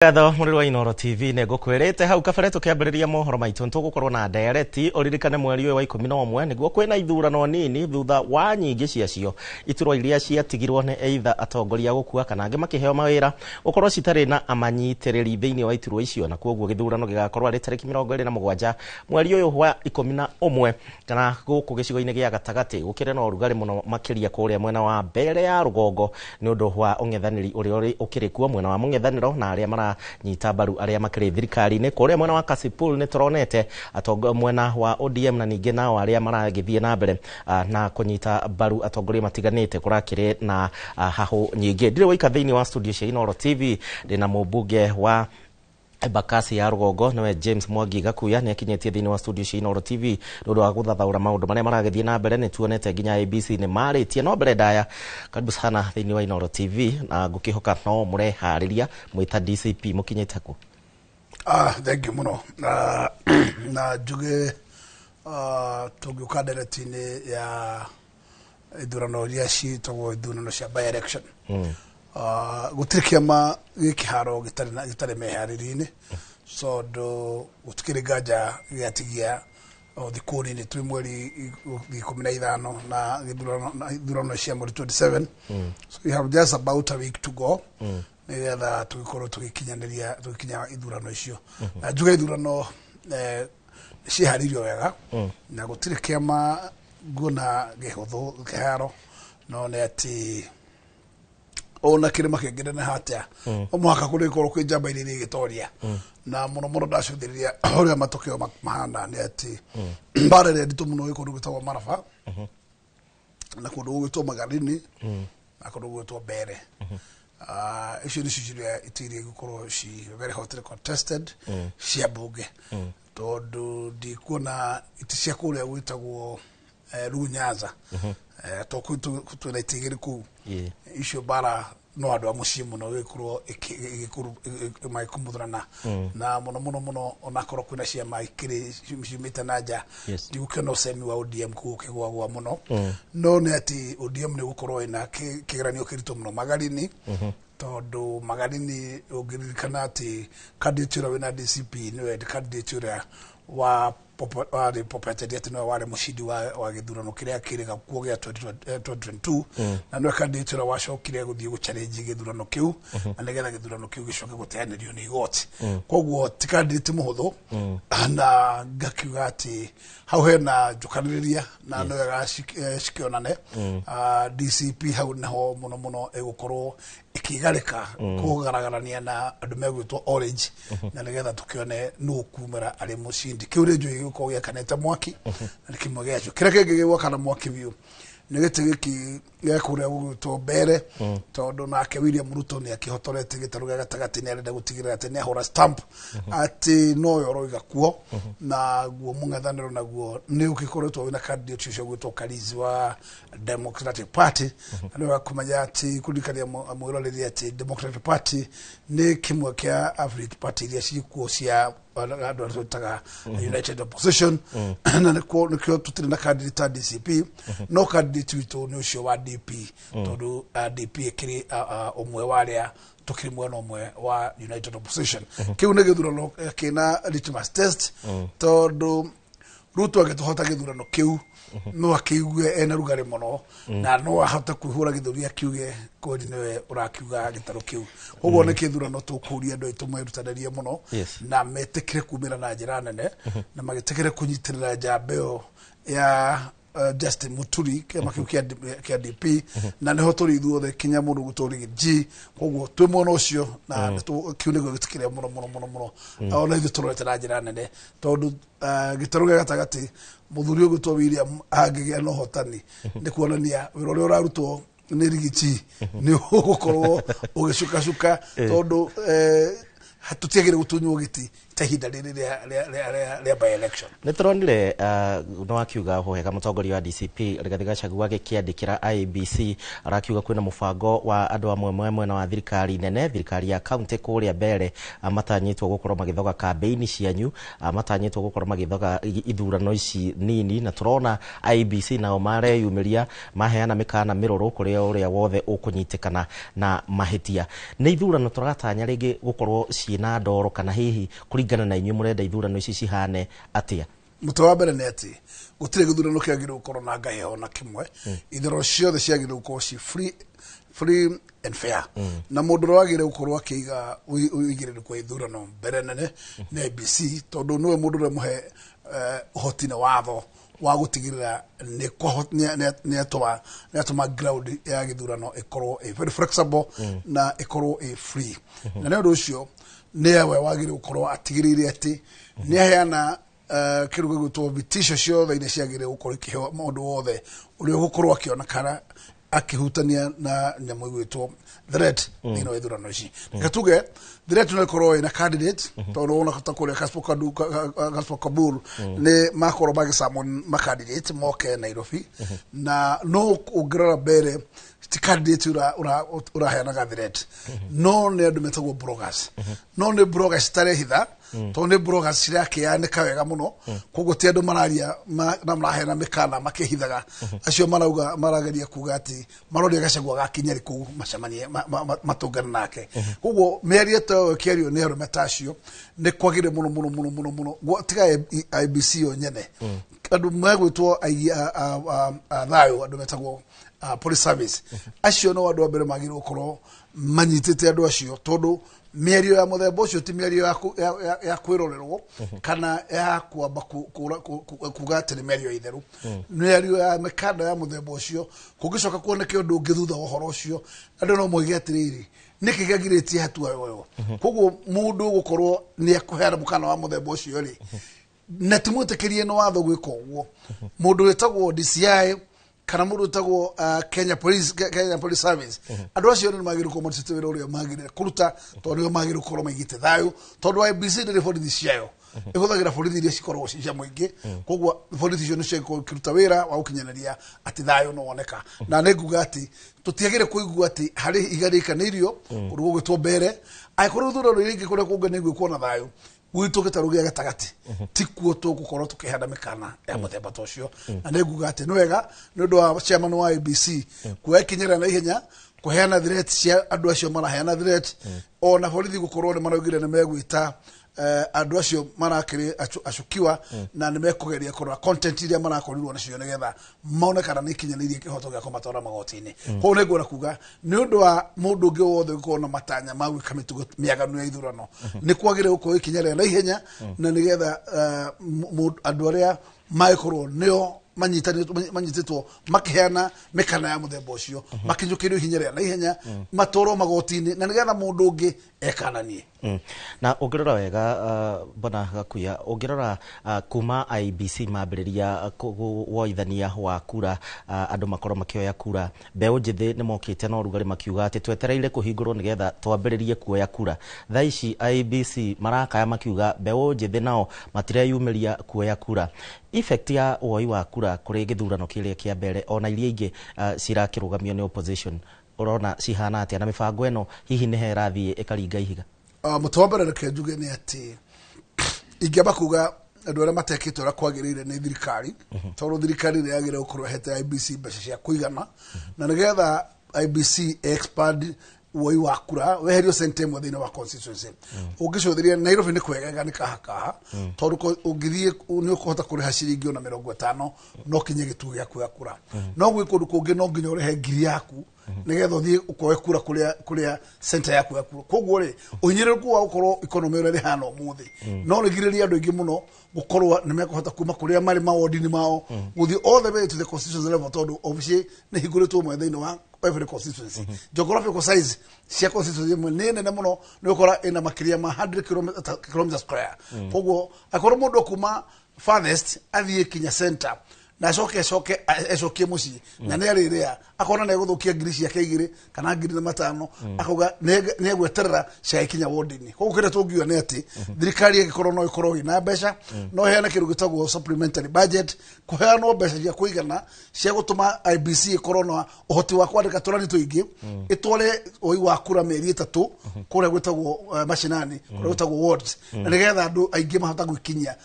Gatho muri wa Inoro TV ne gukwerete hau kabere tukiambiriria mohoro maitu ntugukorwo na ndereti oririkane mweri wa 11 niguo kwina ithurano nini thutha wa nyingi ciacio iturwa iria ciatigirwo ne either atongoria gukua kana ange makiheo mawira ukorwo citari na amanyitiriri thiini wa iturwa icio na kuoguo githurano gigakorwo ari tariki 27 mweri uyu wa 11 kana guku gicigo-ini gia gatagati gukire na urugari muno makiria kuria mwena wa mbere ya rugongo ni undu wa ung'ethaniri uri ukirikuo mwena wa mung'ethaniro na aria mara nyita baru aria makire thirikari-ini kuria mwena wa Kasipul ni turonete atongoria mwena wa ODM na ninge nao aria maragithie na mbere na kunyita baru atongoria matiganite kurakire na haho nyingi ndire waika thiini wa studio cia Inoro TV ndina mubunge wa Bakasi ya Rugongo niwe James Mwangi Gakuya ni akinyetie thiini wa studio cia Inoro TV ndodo wa guthathaura maundu maria maragithie na mbere ni tuonete nginya ABC ni maritie no mbere ndaya karibu sana thiini wa Inoro TV na ngukihoka no mure hariria mwita DCP mukinyete ku thank you muno na juge tugiuka nderetini ya ithurano iria ciitagwo ithurano cia by election gutiri kiama gikiharo gitari mehariri-ini so ndo gutikiri gaja giatigia thikuri ni twi mweri 15 na ithurano cia mweri 27 so we have just about a week to go nigetha tugikorwo tugikinya ithurano icio na njuga ithurano ciharirio wega na gutiri kiama nguna gihuthu kiharo no ne ati ona kirima kengene na hatia omwaka kuri korwo kwi jamba ini gitoria na muno ndacuthiriria uria matokeo mahana ni ati mbarere nditu muno ikundu gitagwo Marafa na kundu gitwo Magarini na kundu gitwo Mbere icio ni ciria itiri gukorwo very hotly contested cia bunge tondu ndikuona iticia kuria gwitagwo Runyaza twina itigiri ku icio bara no andu a mucii muno gikorwo maikumbuthana na muno onakorwo kwina ciama ikiri ciumite na nja ndigukena usemi wa ODM kugukigwagwa muno no ni ati ODM ni gukorwo ina kigeranio kirito muno Magarini tondu Magarini ungiririkana ati candidature wina DCP niwe candidature wa popete ati no wale mushidi wa githurano kiria kiriga kuo gia 2022 na no candidature wacokire guthie guchallenge githurano kiu na nigetha githurano kiu gicoke guteanirio ni igoti koguo ti candidate muhuthu na ngakiuga ati hau hena njukaniriria na no gashikionane DCP hau naho muno egukorwo ikigarika kugaragania na andu megwitwo Orange na nigetha tukione no kumera ari mucindi kiure nju ko ya kaneta mwaki na kimwe gyacho kira kigigwa kana mwaki biu nigete giki yakuria gutwo Mbere tondu nake William Ruto ni akihotorete gitaru gatagati ni arenda gutigirira ati ni ahora stamp ati no yoro igakuo na guo mung'ethaniro naguo ni ukikoretwo wina candidate cio gwitwo Karizi wa Democratic Party ni wakumanya ati kudikania mwiroreri ati Democratic Party ni kimwe kia average party iria cikuo cia andu arutaga United Opposition na nikio tutire na candidate DCP no candidate witu ni ucio wa DP tondu DP ikiri omwe waria tukiri mwena omwe wa United Opposition kiu ne githurano kina litmus test tondu Ruto agituhota githurano kiu no akiuge ena rugari muno na no ahota kuhura githuria kiuge kodi niwe urakiuga gitaro kiu uguo ne githurano tukuria ndo itumerutanaria muno na metekire kumira na njira nene na magitekire kunyitirira njambeo ya Justin Muturi kema kia DP na neho turi ithuothe kinya mundu gutori G koguo twi mwana ucio na kiunigo gitikire muno ona ithu turete na njira nene tondu gitaru gatagati muthuri ugutwo William agigia no hotani ni kuonania wira uria urarutwo ni rigiti ni ugukorwo ugicuka tondu hatutiagire gutunywo giti tahida le by election nituronire no akiuga hohega mutongoria wa DCP Rigathi Gachagua gikiandikira IEBC arakiuga kwina mubango wa andu amwe mwena wa thirikari nene thirikari ya county kuria mbere matanyitwo gukorwo magithoga campaign cianyu matanyitwo gukorwo magithoga ithurano ici nini na turona IEBC nao mareyumiria maheana mikana miroro kuria uria wothe ukunyitikana na mahitia ni ithurano turatanya ringi gukorwo ciina ndoro kana hihi kuringana na inyu murenda ithurano ici cihane atia mutawabere ne ati gutire githurano kiagire gukorwo na ngaheho na kimwe ithurano ciothe ciagire gukorwo ci free and fair na mundu wagire gukorwo akiga uigire kwa ithurano mbere nene na IEBC tondu niwe mundu ure muhe uhoti na watho wa gutigirira ni atoma ground ya githurano ikorwo very flexible na ikorwo free na ndio ucio niwe wagire gukorwo atigirire ati ni heana kirugo guto bitisho ciothe ine ciagire gukorwo ikihewa mundu wothe uri gukorwo akiona kana akihutania na nyamu gwitwo threat ino ithurano ici ngatuge threat no ikorwo ina candidate tondu ona kutakuria Gaspar Kabul ni makoro magisamon ma candidate moke Nairobi na no ugrara bere ti candidate ura hena threat no ne andu metagwo bloggers no ne bloggers tare hitha to ne bloggers cirake ya ne kawega muno kogo ti andu mararia na marahena mikana makihithaga acio marauga maragaria kuga ati maroria Gachagua gakinyari ku macamanie matungana nake kogo meria to kiario ne ro metacio ne kwagire muno tiga IEBC yo nyene andu magwitwo thayo andu metagwo police service acio no andu abere magire ukorwo manyitite andu acio tondu mierio ya muthemba ucio ti mierio ya kwirorerwo kana ya kwamba kuga atiri mierio itheru mierio ya mekanda ya muthemba ucio kugicoka kuoneke undu ungithutha uhoro ucio andu no moige atiriri niki gagiriti hatua yoyo koguo mundu gukorwo ni akuhera mukana wa muthemba ucio ri na timutekerie no watho gwika uguo mundu wetagwo DCI kana mundu wetagwo Kenya Police Service andu acio ni magire ko mutitwira uria magire kuruta tondu magire ko magite thayo tondu IEBC ni borithi ciayo ihuthagira borithi iria cikorwo cia muingi koguo borithi cio ni cio kuruta wira wa ukinyaneria ati thayo no woneka na nenguga ati tutiagire kuigua ati hari igarikanirio urugo gwitwo mbere aikorwo thurano ringi kuria kunga nengu kuona thayo witu gitarugia gatagati tikuo tugukorwo tukihanda mikana ya muthemba tocio na nenguga ati no wega ni undu wa chairman wa IEBC kuekinyira na ihenya kuheana threat cia andu acio maraheana threat ona borithi gukorwo ni maraugire ni megwita andu acio marakiri acukiwa na ni mekugeria korwa content iria marakorirwo nacio nigetha maonekana ni kinyanirie kihoto gya kumatora magotini ko ne gora kuga ni undu wa mundu ungi wothe gukona matanya magwi kamitugo miaganu ya ithurano ni kwagire gukorwo ikinyarira na ihenya na nigetha andu aria maikorwo nio manyititwo makiheana mikana ya muthemba ucio makinjukirio hinyarira na ihenya matoro magotini na nigetha mundu ungi ekananie na ungirora wega bana Gakuya ungirora kuma IEBC mambiriria woithania wa kura andu makorwo makioya kura mbeu njithi ni mokite no rugari makiuga ati twetereire kuhingurwo nigetha twambiririe kuoya kura thaici IEBC marakaya makiuga mbeu njithi nao matireyumiria kuoya kura effect ya woi wa kura kuri githurano kiria kia mbere ona iria ingi cirakirugamio ni opposition urona cihana atia na mibango eno hihi ni herathie ikaringa ihiga mutawabara reke njuge ni ati ingeba kuga andu aria matekitwo ra kwagirire ni thirikari tondu thirikari ni yagire gukorwo hete IEBC mbeca cia kuigana na nigetha IEBC expand woi wa kura weherio sentemo thina wa constituency ungicuthiria Nairobi ni kwegega ni kahakaha tondu ungithie ni ukuhota kuriha ciringi ona 50 no kinye gitu gya kura no gwikundu kungi no nginya urehe ngiri yaku nigetha uthie ukoe kura kuria center yaku ya kura koguo ri unyireku wa ukorwo economy uri hana umuthi no rigiriria andu ingi muno gukorwo ni mekuhota kuma kuria mari mawodi ni mao guthi all the way to the constituency level tondu obviously ni higuritwo mwe thina wa every constituency geographical size cia constituency nene na muno ni ukora ina makiria ma 100 km square koguo akorwo mundu kuma farthest athie kinya center na coke muci na ne ariria akona ne guthukia ngiri cia keigire kana ngiri na matano akauga ne gweterera cia ikinya wodini ko kire tungiwa ne ati thirikari igikorwo no ikorwo ina mbeca no heana kiru gitagwo supplementary budget kuheana mbeca cia kuigana cia gutuma IBC ikorwo no uhoti wa kwandika turani tuingi itware oi wa kura meri 3 kure gwitagwo mashinani kure gwitagwo wards na nigetha andu aingi mahota gwikinyia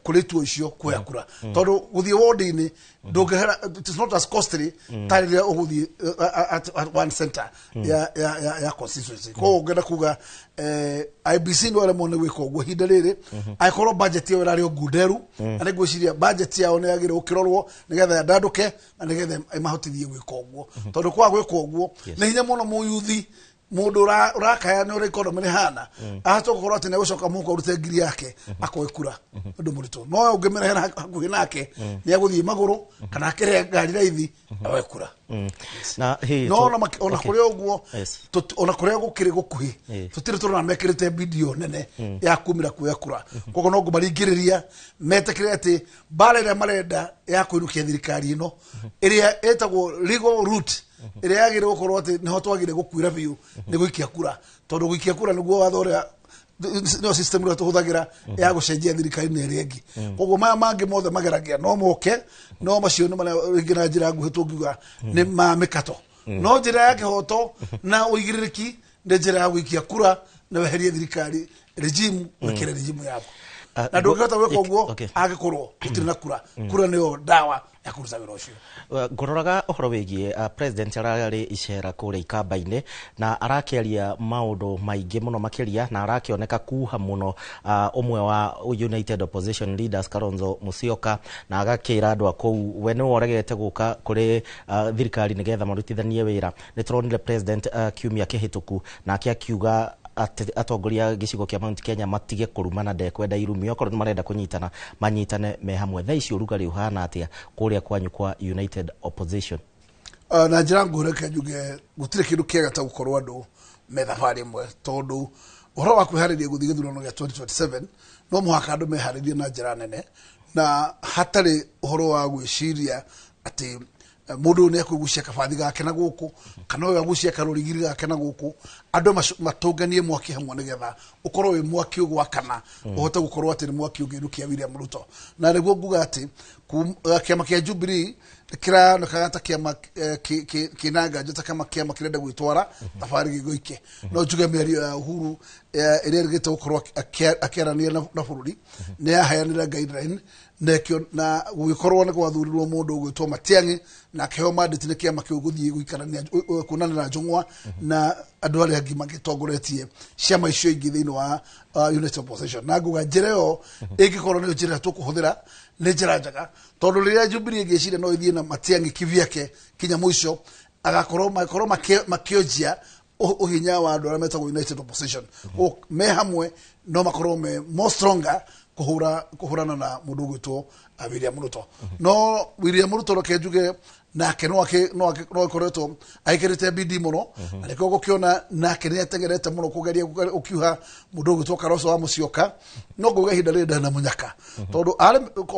kuletu icio kuya kura tondu guthie ward-ini ndungehera it is not as costly tarire uguthie at one center ya constituency ko ngenda kuga IBC no ale mone wiko gwo hinda riri aikoro budget yo rari ogunderu ane gwiciria budget yao ne yagire ukirorwo nigetha ndanduke na nigetha mahotithie gwiko gwo tondu kwa gwiko gwo na hinya muno mu youth mundu urakaya ni uri economy hana ahato gukorwo ati ne gucoka muko urute ngiri yake akoekura ndu murito no ungemerehera hakuhi nake ni aguthie maguru kana akire ngari raithi awekura na ona kuri ogwo ona kuri gukiri gukuhi tutire turona mekirite video nene ya kumira kuekura kogo no ngumaringiriria metekire ati barere marenda ya kuirukia thirikari ino iria etagwo legal route ire yagire gukorwo ati niho twagire gukwira biu ni guikia kura tondu guikia kura niguo wathoria no system ro tuhuthagira ya gucenjia thirikari ne rengi koguo maya mangi mothe mageragia no moke no macio ni mara ngina njira nguhi tungiuga ni mamikato no njira yake hoto na uigiririki ndi njira ya guikia kura na weherie thirikari regime wekere regime yako na ndungihota gwika uguo agikorwo gutiri na kura niyo dawa ya kuruta wira ucio ngororaga uhoro wigie president arari icera kuri ikamba-ini na arakiaria maundu maingi muno makiria na arakioneka kuha muno umwe wa United Opposition Leaders Kalonzo Musyoka na agakira andu akou we ni woregete guka kuri thirikari nigetha marutithanie wira ni turonire president kiumia kihituku na akiuga atongoria gicigo kia Mount Kenya matige kurumana ndekwenda irumio korwo marenda kunyitana manyitane me hamwe tha icio rugari uhana atia kuria kwanyu kwa United Opposition na njira ngureke njuge gutire kindu kiega ta gukorwo andu me thabari mwe tondu uhoro wa kwihariria guthii githurano gia 2027 no muhaka andu meharirie na njira nene na hatari uhoro wa gwiciria ati mundu ne kugucia kabathi gake na guku kana we agucia karurigiri gake na guku andu matunganie mwaki hamwe nigetha ukorwo wi mwaki ugwa kana uhote gukorwo ati ni mwaki ugirukia William Ruto na niguo nguga ati kiama kia Jubilee kira no kagata kiama kinanga jota kama kiama kirenda gwitwara tafari gigoike no njuge meri Uhuru ire rigite gukorwo akirania na bururi ne ahayanira guideline nekio na gukorwo ne gwathurirwo mundu gwitwo Matiang'i na keheo mandate ne kiama kiuguthie guikarania kunana na Njung'wa na andu ari angi magitongoretie ciama icio ingi thiini wa United Opposition na nguga njireo igikorwo ni njira tukuhuthira ni njira njaga tondu riria Jubilee ngicire no ithie na Matiang'i kivyake kinya mwisho agakorwo makiojia uhinya wa andu aria metagwo United Opposition me hamwe no makorwo me more stronger kuhurana na mundu gwitwo William Ruto no William Ruto no kenjuge nake no koretwo aikirite bidii muno ariko gukiona nake ni ategerete muno kugeria ukiuha mundu gwitwo Kalonzo wa Musyoka no nguge hinda rida na munyaka tondu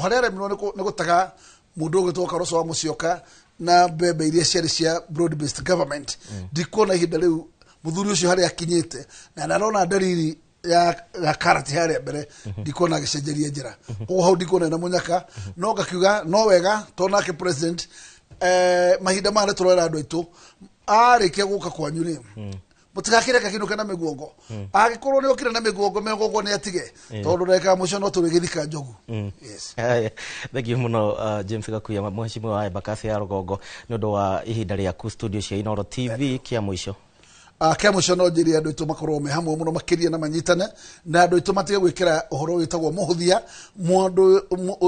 harere mino ni gutaga mundu gwitwo Kalonzo wa Musyoka na bebe iria cia broad based government dikona hinda riu muthuri ucio hari akinyite na narona dalili ya karati haria mbere ndikona gicenjeria njira ko hau ndikona na munyaka no gakiuga no wega tona ke president mahinda mane turora andu aitu arikia guka kwanyu ri mutigakire kakindu kana miguongo agikorwo ni okire na miguongo ni atige tondu reka mucio no turigithika njogu yes thank you muno James Gakuya mheshimiwa wa Embakasi ya Rugongo ni undu wa ihinda ria ku studio cia Inooro TV kia mwisho kia mwisho no njiri andu itu makorwo me hamwe muno makiria na manyitane na andu itu matige gwikira uhoro witagwo muhuthia mundu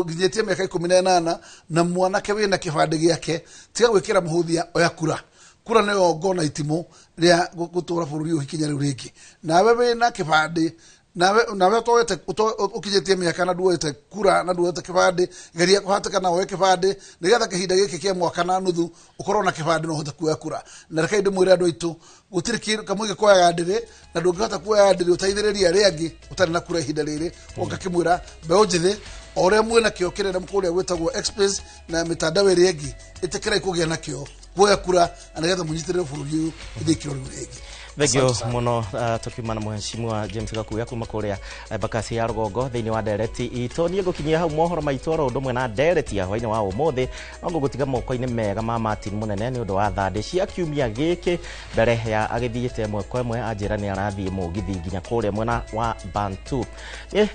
nginyetie miaka 18 na mwanake wina kibande giake tiga gwikira muhuthia oya kura nayo ngona itimu ria gutura bururi uhikinya riu ringi nawe wina kibande nawe toete ukijetie miaka na duete kura na duete kibande geria kuhataka na we kibande nigetha kihinda giki kia mwaka na nuthu ukorwo na kibande no hote kuya kura na reke ndu mwire andu aitu gutiri kamwe kuoya ndire na ndungihota kuoya ndire utaithiriria ari angi utari na kura ihinda riri ukakimwira mbeo njithi ore mwe na kio kirere mkuria gwetagwo express na mitandao iri engi itikira ikugia na kio kuoya kura anagetha munyitirire bururi ithikiro rigi. Thegio muno tukiuma na mheshimiwa James Gakuya kuma kuria Bakasi ya Rugongo thiini wa ndereti itu nie gukinyia hau mohoro maitoro ndumwe na ndereti ya hwaini wa umuthi ngo gutiga moko-ini mega ma Martin Munene ni undu wa thande cia kiumia giki mbere ya agithiite mwe kwa mwe anjira ni arathie mugithi nginya kuria mwena wa Bantu.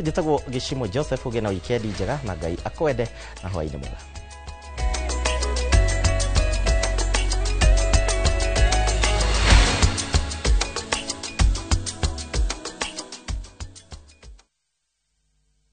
Njitagwo Gishimo Joseph ugena weekend njega na Ngai akwende na hwaini mwega.